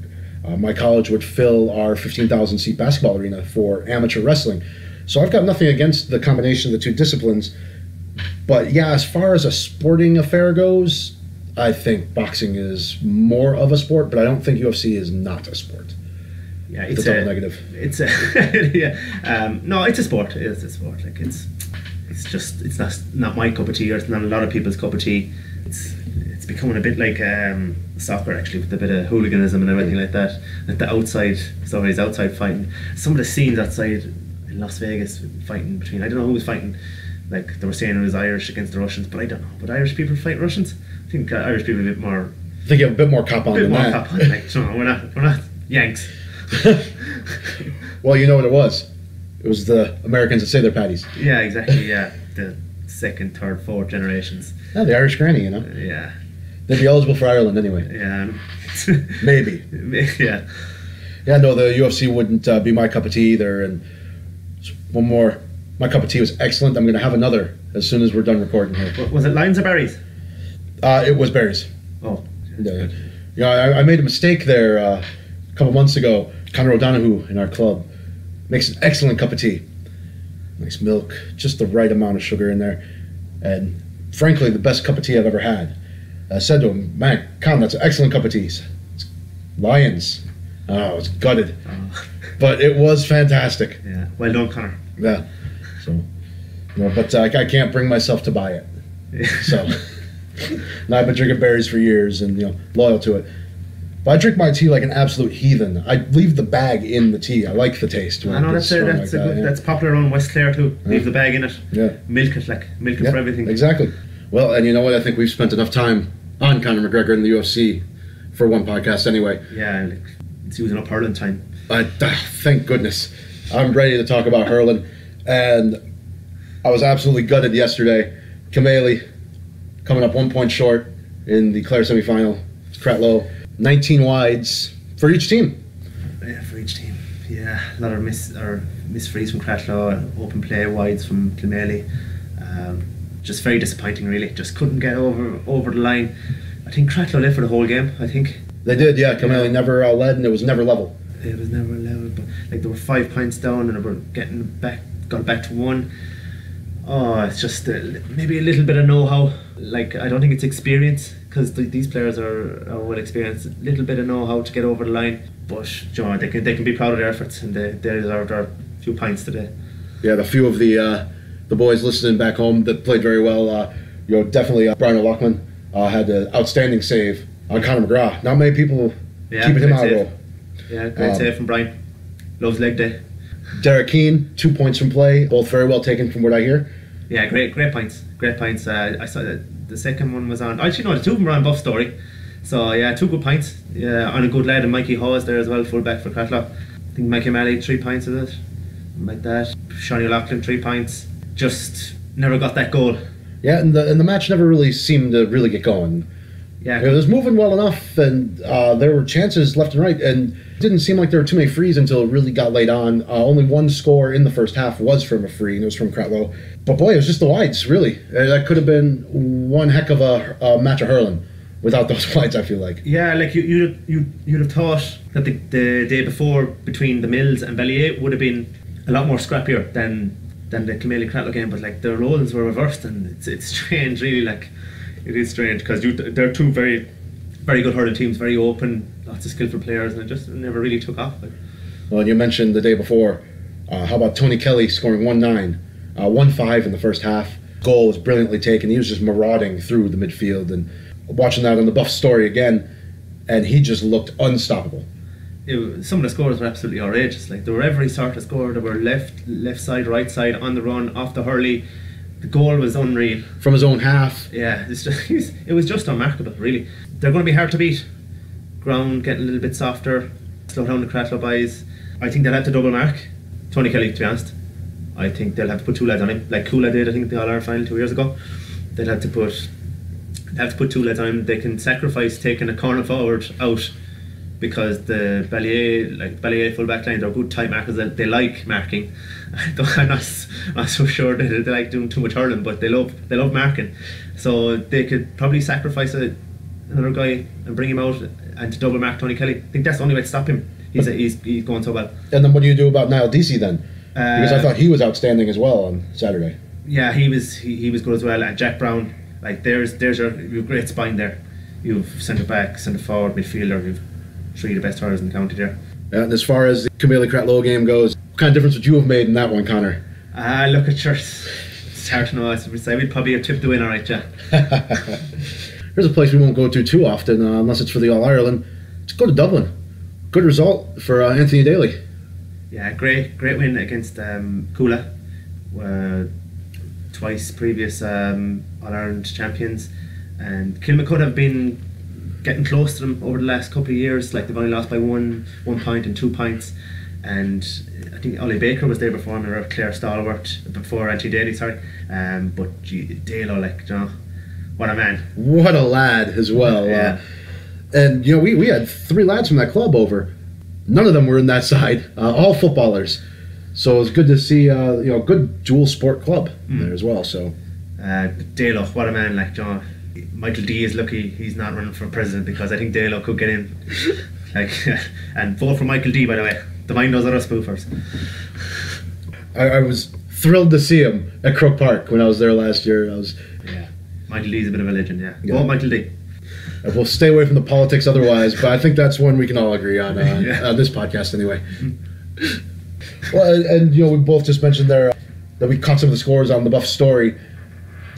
[SPEAKER 1] My college would fill our 15,000 seat basketball arena for amateur wrestling. So I've got nothing against the combination of the two disciplines. But yeah, as far as a sporting affair goes, I think boxing is more of a sport, but I don't think UFC is not a sport.
[SPEAKER 2] Yeah,
[SPEAKER 1] it's a double negative.
[SPEAKER 2] It's a no, it's a sport. It is a sport. Like it's not my cup of tea, or it's not a lot of people's cup of tea. It's becoming a bit like soccer, actually, with a bit of hooliganism and everything like that. Like the outside stories, outside fighting. Some of the scenes outside in Las Vegas fighting between, I don't know who was fighting. Like they were saying it was Irish against the Russians, but I don't know. But Irish people fight Russians? I think Irish people are a bit more.
[SPEAKER 1] I think you have a bit more cop on than that.
[SPEAKER 2] Cop on. Like, no, we're not Yanks.
[SPEAKER 1] Well, you know what it was. It was the Americans that say they're patties.
[SPEAKER 2] Yeah, exactly. Yeah, the second, third, fourth generations.
[SPEAKER 1] Yeah, the Irish granny,
[SPEAKER 2] Yeah.
[SPEAKER 1] They'd be eligible for Ireland anyway.
[SPEAKER 2] Yeah.
[SPEAKER 1] Maybe.
[SPEAKER 2] Yeah.
[SPEAKER 1] Yeah, no, the UFC wouldn't be my cup of tea either. And one more. My cup of tea was excellent. I'm going to have another as soon as we're done recording here.
[SPEAKER 2] Was it limes or berries?
[SPEAKER 1] It was berries.
[SPEAKER 2] Oh.
[SPEAKER 1] Yeah, I made a mistake there a couple months ago. Conor O'Donoghue in our club makes an excellent cup of tea. Nice milk, just the right amount of sugar in there. And frankly, the best cup of tea I've ever had. I said to him, man, Con, that's an excellent cup of tea. It's Lions. Oh, I was gutted. Oh. But it was fantastic.
[SPEAKER 2] Yeah, well done, Conor.
[SPEAKER 1] Yeah. So, but I can't bring myself to buy it. Yeah. So, and I've been drinking berries for years and, loyal to it. But I drink my tea like an absolute heathen. I leave the bag in the tea. I like the taste.
[SPEAKER 2] I know that's popular around West Clare too. Leave the bag in it.
[SPEAKER 1] Yeah.
[SPEAKER 2] Milk it for everything.
[SPEAKER 1] Exactly. Well, and you know what? I think we've spent enough time on Conor McGregor in the UFC for one podcast anyway.
[SPEAKER 2] Yeah, it's using up hurling time.
[SPEAKER 1] Thank goodness. I'm ready to talk about hurling. And I was absolutely gutted yesterday. Kameli coming up 1 point short in the Clare semi-final. Cratloe, 19 wides for each team.
[SPEAKER 2] Yeah, for each team. Yeah, a lot of misfrees from Cratloe, open play wides from Kameli. Just very disappointing, really. Just couldn't get over the line. I think Cratloe led for the whole game. I think
[SPEAKER 1] they did. Yeah, Kameli never led, and it was never level.
[SPEAKER 2] It was never level, but like they were 5 points down, and they were got back to 1. Oh, it's just maybe a little bit of know-how. Like, I don't think it's experience, because these players are well experienced. A little bit of know-how to get over the line, but you know, they can be proud of their efforts, and they deserve their few points today. Yeah, the few of the boys listening back home that played very well. Definitely Brian O'Loughlin had an outstanding save on Conor McGrath. Not many people keeping him out of goal. Yeah, great save from Brian. Loves leg day.
[SPEAKER 1] Derek Keane, 2 points from play, both very well taken from what I hear.
[SPEAKER 2] Yeah, great points. I saw that the second one was on. Actually, no, the two of them were on Buff Story. So yeah, 2 good points. Yeah, on a good lad, and Mikey Hawes there as well, full back for Cratloe. I think Mikey O'Malley 3 points of it, like that. Sean O'Loughlin 3 points. Just never got that goal.
[SPEAKER 1] Yeah, and the match never really seemed to really get going.
[SPEAKER 2] Yeah,
[SPEAKER 1] it was moving well enough, and there were chances left and right, and it didn't seem like there were too many frees until it really got laid on. Only one score in the first half was from a free, and it was from Cratloe. But boy, it was just the wides, really. That could have been one heck of a match of hurling without those wides, I feel like. Yeah,
[SPEAKER 2] like you'd have thought that the day before between the Mills and Ballier would have been a lot more scrappier than the Kameli Cratloe game, but like their roles were reversed, and it's strange, really. Like, it is strange, because they're two very, very good hurling teams, very open, lots of skillful players, and it just never really took off.
[SPEAKER 1] Well, you mentioned the day before, how about Tony Kelly scoring 1-9, 1-5 in the first half. Goal was brilliantly taken. He was just marauding through the midfield, and watching that on the Buff Story again, and he just looked unstoppable.
[SPEAKER 2] Some of the scores were absolutely outrageous. Like, there were every sort of score. There were left side, right side, on the run, off the hurley. The goal was unreal.
[SPEAKER 1] From his own half.
[SPEAKER 2] Yeah, it was just unmarkable, really. They're going to be hard to beat. Ground getting a little bit softer, slow down the Cratloe boys. I think they'll have to double mark Tony Kelly, to be honest. I think they'll have to put 2 lads on him, like Kula did, I think, the All-Ireland final 2 years ago. They'll have to put 2 lads on him. They can sacrifice taking a corner forward out, because the Ballier full back line, they're good tight markers. They like marking. I'm not so sure that they like doing too much hurling, but they love marking. So they could probably sacrifice another guy and bring him out and to double mark Tony Kelly. I think that's the only way to stop him. He's going so well.
[SPEAKER 1] And then what do you do about Niall Deasy then? Because I thought he was outstanding as well on Saturday.
[SPEAKER 2] Yeah, he was good as well. And Jack Brown, like there's your great spine there. You've centre back, centre forward, midfielder. You've 3 of the best hurlers in the county there.
[SPEAKER 1] And as far as the Kameli Cratloe game goes, what kind of difference would you have made in that one, Conor?
[SPEAKER 2] Look at yours. It's hard to know. We'd probably have tipped the winner, right, yeah.
[SPEAKER 1] Here's a place we won't go to too often, unless it's for the All-Ireland. Just go to Dublin. Good result for Anthony Daly.
[SPEAKER 2] Yeah, great win against Kula. Twice previous All-Ireland champions. And Kilmacud have been getting close to them over the last couple of years. Like, they've only lost by 1 point and 2 points. And I think Ollie Baker was there before him, or Clare stalwart before Anthony Daly, sorry. But Dalo, like, you know, what a man.
[SPEAKER 1] What a lad as well.
[SPEAKER 2] Yeah.
[SPEAKER 1] And you know, we had 3 lads from that club over. None of them were in that side. All footballers. So it was good to see good dual sport club there as well. So
[SPEAKER 2] Dalo, what a man, like, John. Michael D is lucky he's not running for president, because I think Dalo could get in. Like, and vote for Michael D, by the way. The mind knows other spoofers.
[SPEAKER 1] I was thrilled to see him at Croke Park when I was there last year.
[SPEAKER 2] Yeah, Michael D's a bit of a legend. Yeah. Vote Michael D.
[SPEAKER 1] We'll stay away from the politics otherwise, but I think that's one we can all agree on on this podcast anyway. Well, and you know, we both just mentioned there that we caught some of the scores on the Buff Story.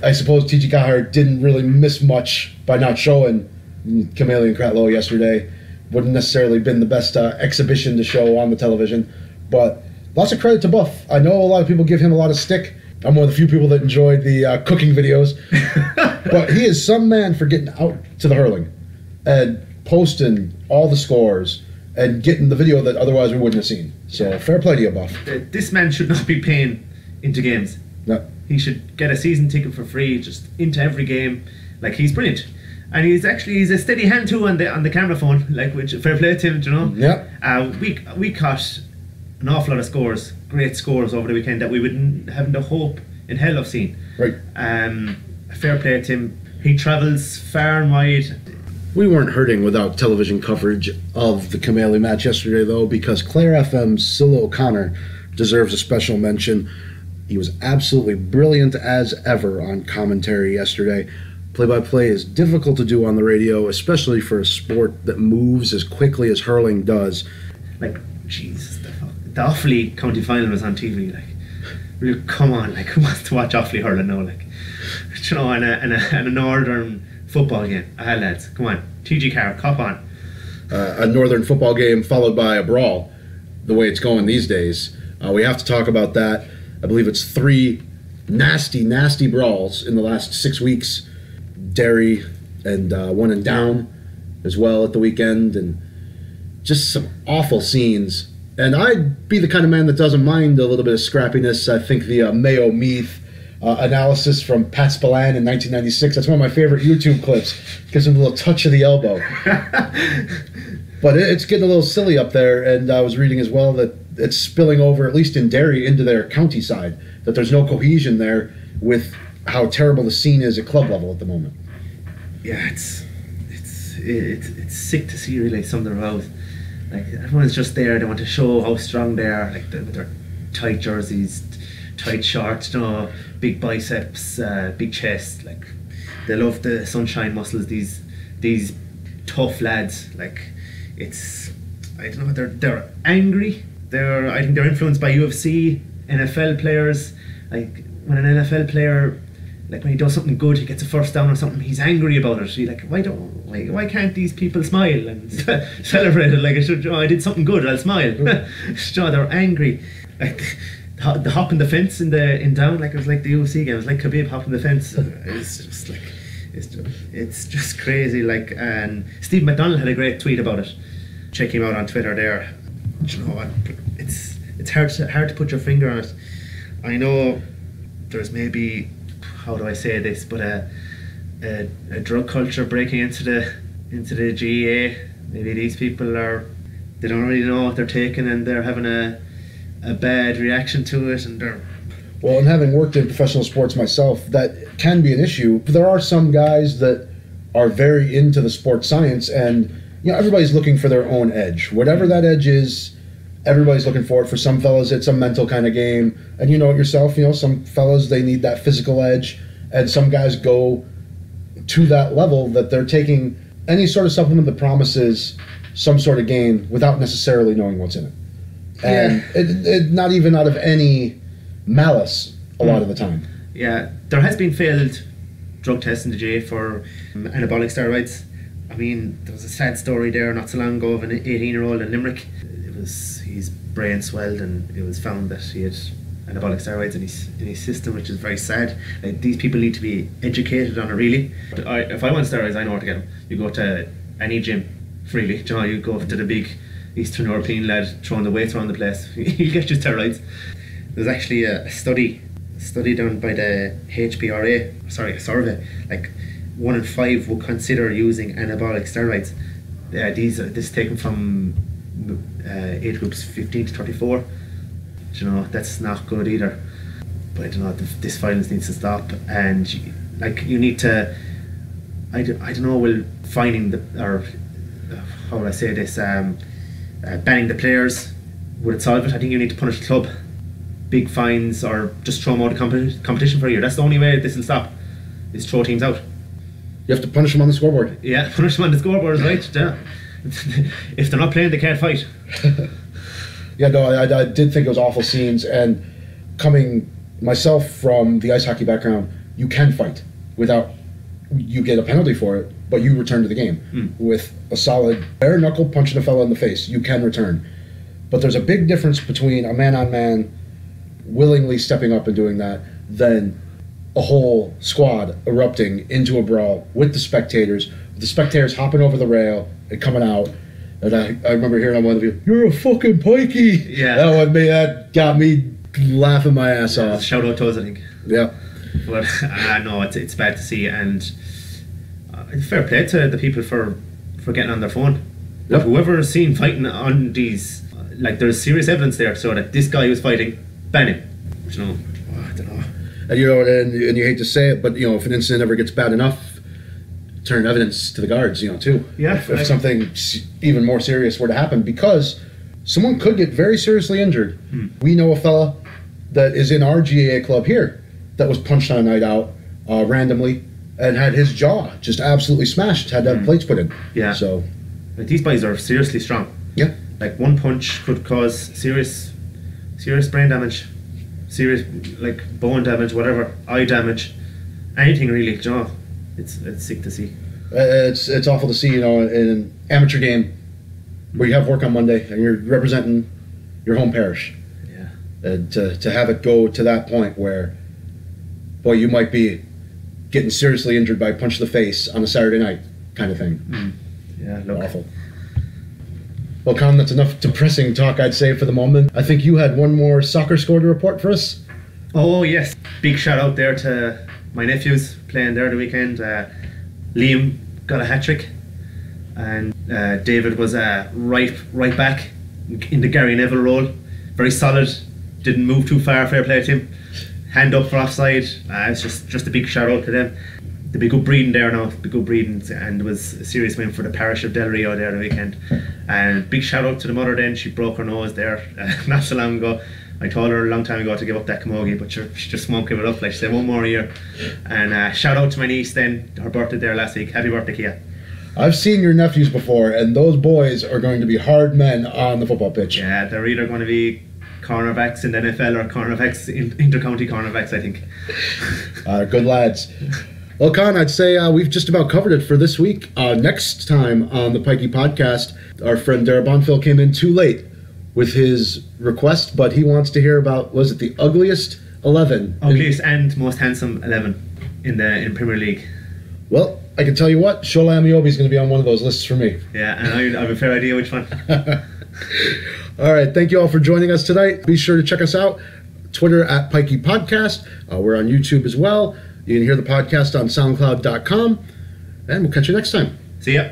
[SPEAKER 1] I suppose TG Cahir didn't really miss much by not showing Kameli and Cratloe yesterday. wouldn't necessarily been the best exhibition to show on the television. But lots of credit to Buff. I know a lot of people give him a lot of stick. I'm one of the few people that enjoyed the cooking videos. But he is some man for getting out to the hurling and posting all the scores and getting the video that otherwise we wouldn't have seen. So fair play to you, Buff.
[SPEAKER 2] This man should not be paying into games.
[SPEAKER 1] No.
[SPEAKER 2] He should get a season ticket for free, just into every game. Like, he's brilliant. And he's a steady hand too on the camera phone, like, which fair play to him, you know.
[SPEAKER 1] Yeah.
[SPEAKER 2] We caught an awful lot of scores, great scores over the weekend that we wouldn't have the hope in hell of seeing.
[SPEAKER 1] Right.
[SPEAKER 2] Fair play to him. He travels far and wide.
[SPEAKER 1] We weren't hurting without television coverage of the Cameli match yesterday, though, because Clare FM's Silla O'Connor deserves a special mention. He was absolutely brilliant as ever on commentary yesterday. Play-by-play is difficult to do on the radio, especially for a sport that moves as quickly as hurling does.
[SPEAKER 2] Like, jeez, the Offaly county final was on TV. Like, really, come on, like, who wants to watch Offaly hurling now? Like, you know, and a northern football game. Lads, come on, TG Carr, cop on.
[SPEAKER 1] A northern football game followed by a brawl, the way it's going these days. We have to talk about that. I believe it's 3 nasty brawls in the last 6 weeks. Derry and one in Down as well at the weekend, and just some awful scenes. And I'd be the kind of man that doesn't mind a little bit of scrappiness. I think the Mayo Meath analysis from Pat Spillane in 1996, that's one of my favorite YouTube clips. Gives him a little touch of the elbow. But it's getting a little silly up there, and I was reading as well that it's spilling over, at least in Derry, into their county side, that there's no cohesion there with how terrible the scene is at club level at the moment.
[SPEAKER 2] Yeah, it's sick to see, really, some of the rows. Like, everyone's just there, they want to show how strong they are, like with their tight jerseys, tight shorts, you know, big biceps, big chest. Like, they love the sunshine muscles, these tough lads. Like, it's, I don't know, they're angry. I think they're influenced by UFC, NFL players. Like, when an NFL player, like, when he does something good, he gets a first down or something, he's angry about it. He's like, why can't these people smile and celebrate it? Like, I did something good, I'll smile. They're angry. Like, the hopping the fence in Down, like, it was like the UFC game. It was like Khabib hopping the fence. It's just like, it's just crazy. Like, and Steve McDonald had a great tweet about it. Check him out on Twitter there. Do you know what? It's hard to put your finger on it. I know there's maybe, how do I say this, but a drug culture breaking into the GAA. Maybe these people they don't really know what they're taking, and they're having a bad reaction to it, and they're...
[SPEAKER 1] Well, and having worked in professional sports myself, that can be an issue. There are some guys that are very into the sports science, and everybody's looking for their own edge. Whatever that edge is, everybody's looking for it. For some fellas, it's a mental kind of game, and you know it yourself. Some fellas, they need that physical edge, and some guys go to that level that they're taking any sort of supplement that promises some sort of gain without necessarily knowing what's in it. And it not even out of any malice a lot of the time.
[SPEAKER 2] Yeah, there has been failed drug tests in the GA for anabolic steroids. I mean, there was a sad story there not so long ago of an 18-year-old in Limerick. His brain swelled, and it was found that he had anabolic steroids in his system, which is very sad. Like, these people need to be educated on it, really. If I want steroids, I know where to get them. You go to any gym freely. You go to the big Eastern European lad throwing the weights around the place. He'll get you steroids. There's actually a study done by the HPRA, a survey. Like, 1 in 5 would consider using anabolic steroids. This is taken from age groups 15 to 34. That's not good either. But I don't know, this violence needs to stop, and you need to, I don't know, will finding how will I say this, banning the players, would it solve it? I think you need to punish the club, big fines, or just throw them out of competition for a year. That's the only way this will stop, is throw teams out.
[SPEAKER 1] You have to punish them on the scoreboard.
[SPEAKER 2] Yeah, punish them on the scoreboard, right? Yeah. If they're not playing, they can't fight.
[SPEAKER 1] Yeah, no, I did think it was awful scenes, and coming myself from the ice hockey background, you can fight without you get a penalty for it, but you return to the game with a solid bare knuckle punching a fella in the face. You can return. But there's a big difference between a man-on-man willingly stepping up and doing that than a whole squad erupting into a brawl with the spectators hopping over the rail and coming out. And I remember hearing on one of you, "You're a fucking pikey."
[SPEAKER 2] Yeah.
[SPEAKER 1] That got me laughing my ass off.
[SPEAKER 2] Shout out to us, I think.
[SPEAKER 1] Yeah.
[SPEAKER 2] But no, it's bad to see, and fair play to the people for getting on their phone. But whoever is seen fighting on these, like, there's serious evidence there, so that this guy was fighting, ban him. You know, I don't know.
[SPEAKER 1] And you know, and you hate to say it, but you know, if an incident ever gets bad enough, turn evidence to the guards, you know, too.
[SPEAKER 2] Yeah.
[SPEAKER 1] If something even more serious were to happen, because someone could get very seriously injured. We know a fella that is in our GAA club here that was punched on a night out randomly and had his jaw just absolutely smashed, had to have plates put in.
[SPEAKER 2] Yeah.
[SPEAKER 1] So,
[SPEAKER 2] like, these boys are seriously strong.
[SPEAKER 1] yeah.
[SPEAKER 2] Like, one punch could cause serious brain damage, serious, like, bone damage, whatever, eye damage, anything really. You know, it's sick to see.
[SPEAKER 1] It's awful to see, you know, in an amateur game where you have work on Monday and you're representing your home parish.
[SPEAKER 2] Yeah.
[SPEAKER 1] And to have it go to that point where, boy, you might be getting seriously injured by a punch to the face on a Saturday night kind of thing.
[SPEAKER 2] Yeah, look.
[SPEAKER 1] Awful. Well, Con, that's enough depressing talk, I'd say, for the moment. I think you had one more soccer score to report for us.
[SPEAKER 2] Oh, yes. Big shout out there to my nephews playing there the weekend. Liam got a hat-trick, and David was right back in the Gary Neville role. Very solid, didn't move too far, fair play to him. Hand up for offside. It's just a big shout out to them. They'll be good breeding there now, be good breeding, and it was a serious win for the parish of Del Rio there the weekend. And big shout out to the mother then, she broke her nose there not so long ago. I told her a long time ago to give up that camogie, but she just won't give it up. Like, she said, one more year. And shout out to my niece then, her birthday there last week. Happy birthday, Kia.
[SPEAKER 1] I've seen your nephews before, and those boys are going to be hard men on the football pitch.
[SPEAKER 2] Yeah, they're either going to be cornerbacks in the NFL or cornerbacks, inter-county cornerbacks, I think.
[SPEAKER 1] Good lads. Well, Con, I'd say we've just about covered it for this week. Next time on the Pikey Podcast, our friend Dara Bonfil came in too late with his request, but he wants to hear about, was it the ugliest 11?
[SPEAKER 2] Ugliest and most handsome 11 in Premier League.
[SPEAKER 1] Well, I can tell you what, Shola Amiobi is going to be on one of those lists for me.
[SPEAKER 2] Yeah, and I have a fair idea which one.
[SPEAKER 1] All right, thank you all for joining us tonight. Be sure to check us out. Twitter at Pikey Podcast. We're on YouTube as well. You can hear the podcast on SoundCloud.com. And we'll catch you next time.
[SPEAKER 2] See ya.